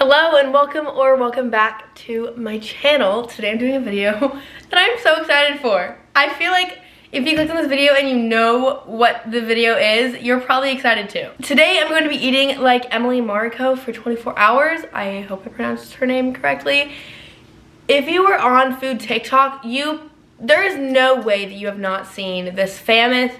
Hello and welcome back to my channel. Today I'm doing a video that I'm so excited for. I feel like if you clicked on this video and you know what the video is, you're probably excited too. Today I'm going to be eating like Emily Mariko for 24 hours. I hope I pronounced her name correctly. If you were on food TikTok, there is no way that you have not seen this famous,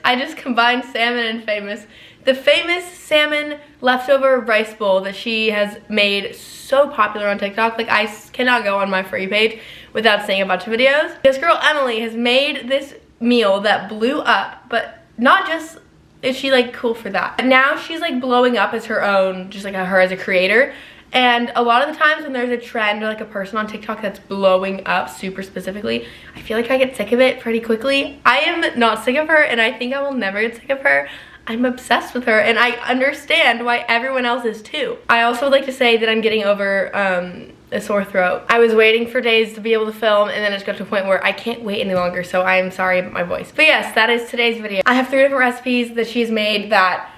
I just combined salmon and famous. The famous salmon leftover rice bowl that she has made so popular on TikTok. Like, I cannot go on my For You page without seeing a bunch of videos. This girl, Emily, has made this meal that blew up, but not just is she like cool for that. But now she's like blowing up as her own, just like her as a creator. And a lot of the times when there's a trend or like a person on TikTok that's blowing up super specifically, I feel like I get sick of it pretty quickly. I am not sick of her, and I think I will never get sick of her. I'm obsessed with her, and I understand why everyone else is too. I also would like to say that I'm getting over a sore throat. I was waiting for days to be able to film, and then it's got to a point where I can't wait any longer, so I am sorry about my voice. But yes, that is today's video. I have 3 different recipes that she's made that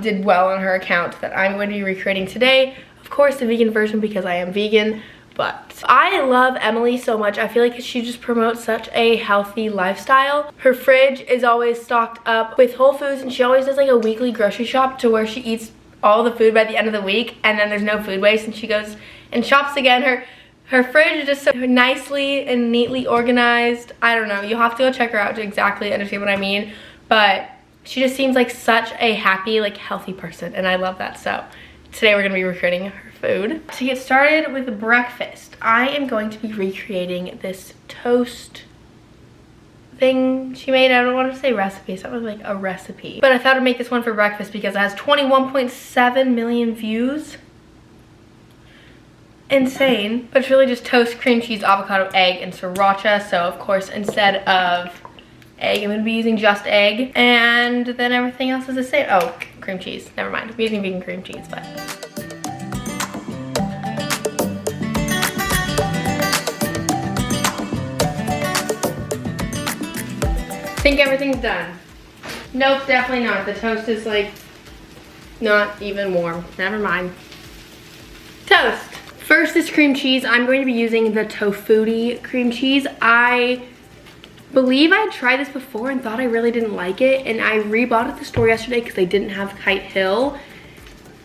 did well on her account that I'm going to be recreating today. Of course, the vegan version because I am vegan. But I love Emily so much. I feel like she just promotes such a healthy lifestyle. Her fridge is always stocked up with Whole Foods, and she always does like a weekly grocery shop to where she eats all the food by the end of the week, and then there's no food waste, and she goes and shops again. Her fridge is just so nicely and neatly organized. I don't know, you'll have to go check her out to exactly understand what I mean, but she just seems like such a happy, like healthy person, and I love that. So today we're gonna be recreating her food. To get started with breakfast, I am going to be recreating this toast thing she made. I don't want to say recipe, it's not really like a recipe, but I thought I'd make this one for breakfast because it has 21.7 million views. Insane. But it's really just toast, cream cheese, avocado, egg, and sriracha. So of course, instead of egg, I'm going to be using just egg, and then everything else is the same. Oh, cream cheese, never mind, I'm using vegan cream cheese. But I think everything's done. Nope, definitely not. The toast is like not even warm. Never mind. Toast. First is cream cheese. I'm going to be using the Tofutti cream cheese. I believe I tried this before and thought I really didn't like it, and I rebought it at the store yesterday because they didn't have Kite Hill,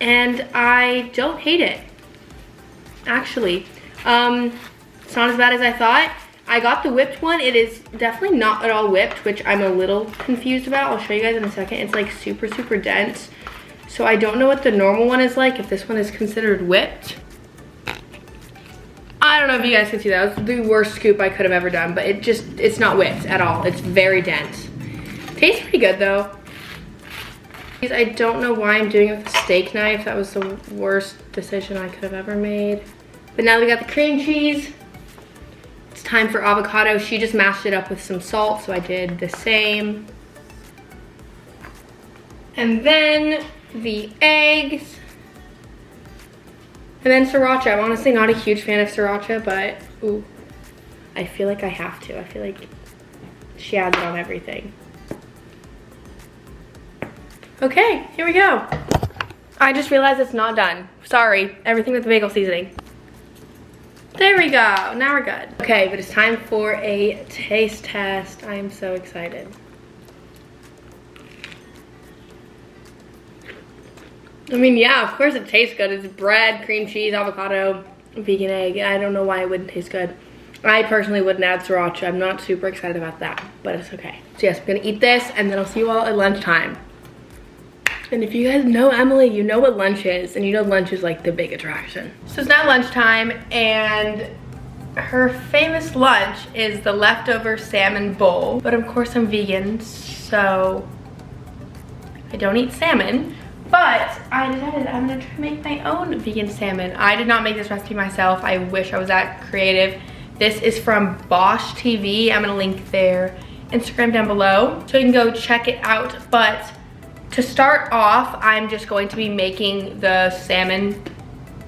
and I don't hate it. Actually, it's not as bad as I thought. I got the whipped one. It is definitely not at all whipped, which I'm a little confused about. I'll show you guys in a second. It's like super dense. So I don't know what the normal one is like, if this one is considered whipped. I don't know if you guys can see that. That was the worst scoop I could have ever done, but it's not whipped at all. It's very dense. Tastes pretty good though. I don't know why I'm doing it with a steak knife. That was the worst decision I could have ever made. But now that we got the cream cheese, it's time for avocado. She just mashed it up with some salt, so I did the same. And then the eggs. And then sriracha. I'm honestly not a huge fan of sriracha, but ooh, I feel like I have to. I feel like she adds it on everything. Okay, here we go. I just realized it's not done. Sorry, everything with the bagel seasoning. There we go, now we're good. Okay, but it's time for a taste test. I am so excited. I mean, yeah, of course it tastes good. It's bread, cream cheese, avocado, vegan egg. I don't know why it wouldn't taste good. I personally wouldn't add sriracha. I'm not super excited about that, but it's okay. So yes, I'm gonna eat this, and then I'll see you all at lunchtime. And if you guys know Emily, you know what lunch is, and you know lunch is like the big attraction. So it's now lunchtime, and her famous lunch is the leftover salmon bowl. But of course I'm vegan, so I don't eat salmon. But I decided I'm gonna try to make my own vegan salmon. I did not make this recipe myself. I wish I was that creative. This is from Bosch TV. I'm gonna link their Instagram down below, so you can go check it out. But to start off, I'm just going to be making the salmon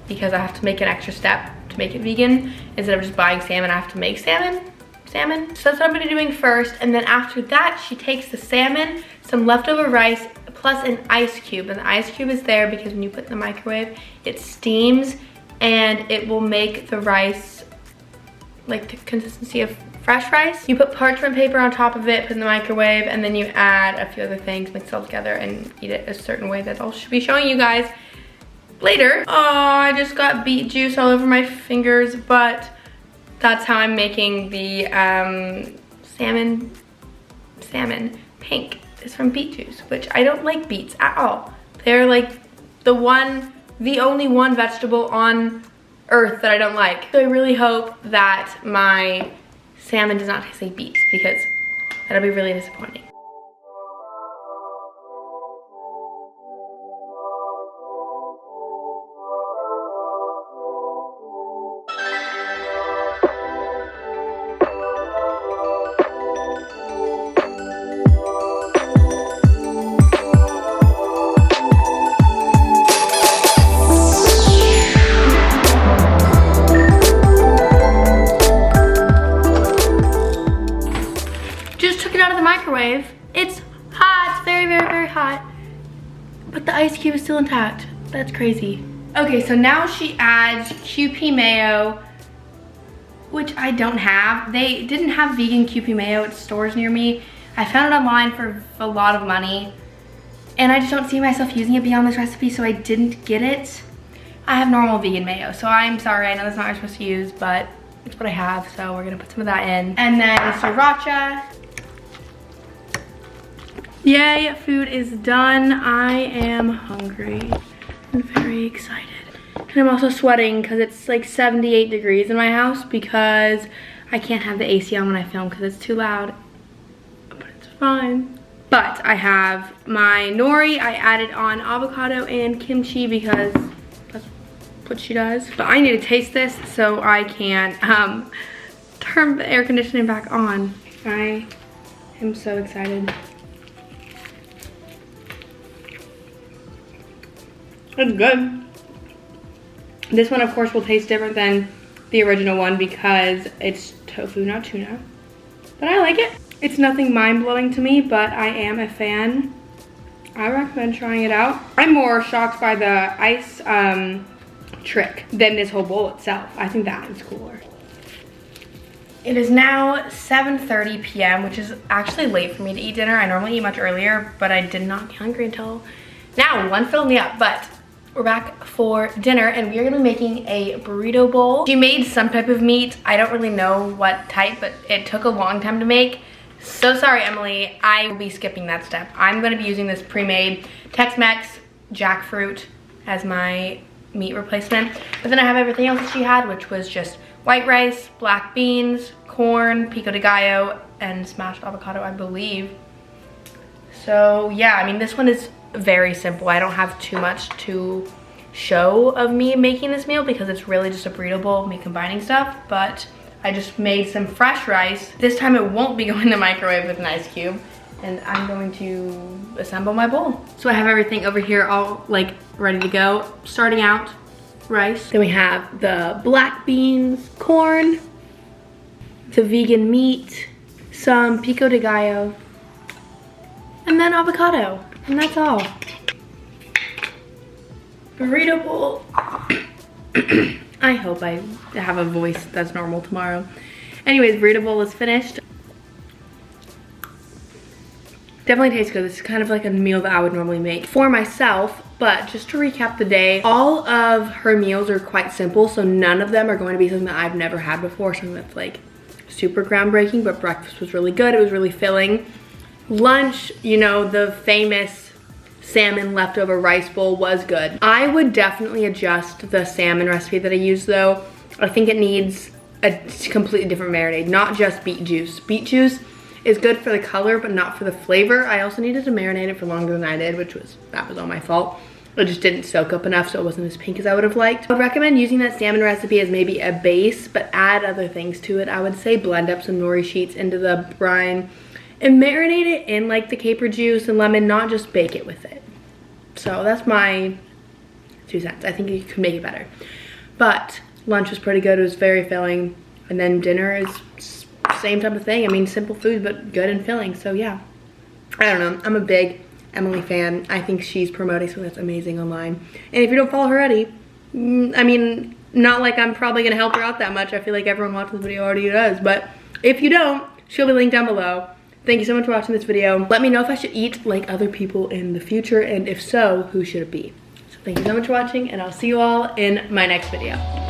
because I have to make an extra step to make it vegan. Instead of just buying salmon, I have to make salmon. So that's what I'm gonna be doing first. And then after that, she takes the salmon, some leftover rice, plus an ice cube. And the ice cube is there because when you put it in the microwave, it steams and it will make the rice like the consistency of fresh rice. You put parchment paper on top of it, put it in the microwave, and then you add a few other things, mix it all together, and eat it a certain way that I'll be showing you guys later. Oh, I just got beet juice all over my fingers, but that's how I'm making the salmon pink. It's from beet juice, which I don't like beets at all. They're like the only one vegetable on earth that I don't like. So I really hope that my salmon does not taste like beets, because that'll be really disappointing. It's hot, it's very, very, very hot. But the ice cube is still intact. That's crazy. Okay, so now she adds QP mayo, which I don't have. They didn't have vegan QP mayo at stores near me. I found it online for a lot of money, and I just don't see myself using it beyond this recipe, so I didn't get it. I have normal vegan mayo, so I'm sorry, I know that's not what I'm supposed to use, but it's what I have, so we're gonna put some of that in. And then sriracha. Yay, food is done. I am hungry. I'm very excited. And I'm also sweating because it's like 78 degrees in my house because I can't have the AC on when I film because it's too loud. But it's fine. But I have my nori. I added on avocado and kimchi because that's what she does. But I need to taste this so I can turn the air conditioning back on. I am so excited. It's good. This one, of course, will taste different than the original one because it's tofu, not tuna. But I like it. It's nothing mind-blowing to me, but I am a fan. I recommend trying it out. I'm more shocked by the ice trick than this whole bowl itself. I think that is cooler. It is now 7:30 p.m., which is actually late for me to eat dinner. I normally eat much earlier, but I did not be hungry until now. One filled me up, but we're back for dinner and we are gonna be making a burrito bowl. She made some type of meat. I don't really know what type, but it took a long time to make. So sorry, Emily, I will be skipping that step. I'm gonna be using this pre-made Tex-Mex jackfruit as my meat replacement. But then I have everything else that she had, which was just white rice, black beans, corn, pico de gallo, and smashed avocado, I believe. So yeah, I mean, this one is very simple. I don't have too much to show of me making this meal because it's really just a burrito bowl of me combining stuff, but I just made some fresh rice. This time it won't be going in the microwave with an ice cube, and I'm going to assemble my bowl. So I have everything over here all like ready to go. Starting out, rice. Then we have the black beans, corn, the vegan meat, some pico de gallo, and then avocado. And that's all. Burrito bowl. I hope I have a voice that's normal tomorrow. Anyways, burrito bowl is finished. Definitely tastes good. This is kind of like a meal that I would normally make for myself. But just to recap the day, all of her meals are quite simple, so none of them are going to be something that I've never had before, something that's like super groundbreaking, but breakfast was really good. It was really filling. Lunch, you know, the famous salmon leftover rice bowl was good. I would definitely adjust the salmon recipe that I used though. I think it needs a completely different marinade, not just beet juice. Beet juice is good for the color, but not for the flavor. I also needed to marinate it for longer than I did, that was all my fault. It just didn't soak up enough, so it wasn't as pink as I would have liked. I would recommend using that salmon recipe as maybe a base, but add other things to it. I would say blend up some nori sheets into the brine and marinate it in like the caper juice and lemon, not just bake it with it. So that's my 2 cents. I think you could make it better. But lunch was pretty good. It was very filling. And then dinner is same type of thing. I mean, simple food, but good and filling. So yeah, I don't know. I'm a big Emily fan. I think she's promoting something that's amazing online. And if you don't follow her already, I mean, not like I'm probably gonna help her out that much. I feel like everyone watching this video already does, but if you don't, she'll be linked down below. Thank you so much for watching this video. Let me know if I should eat like other people in the future, and if so, who should it be? So thank you so much for watching, and I'll see you all in my next video.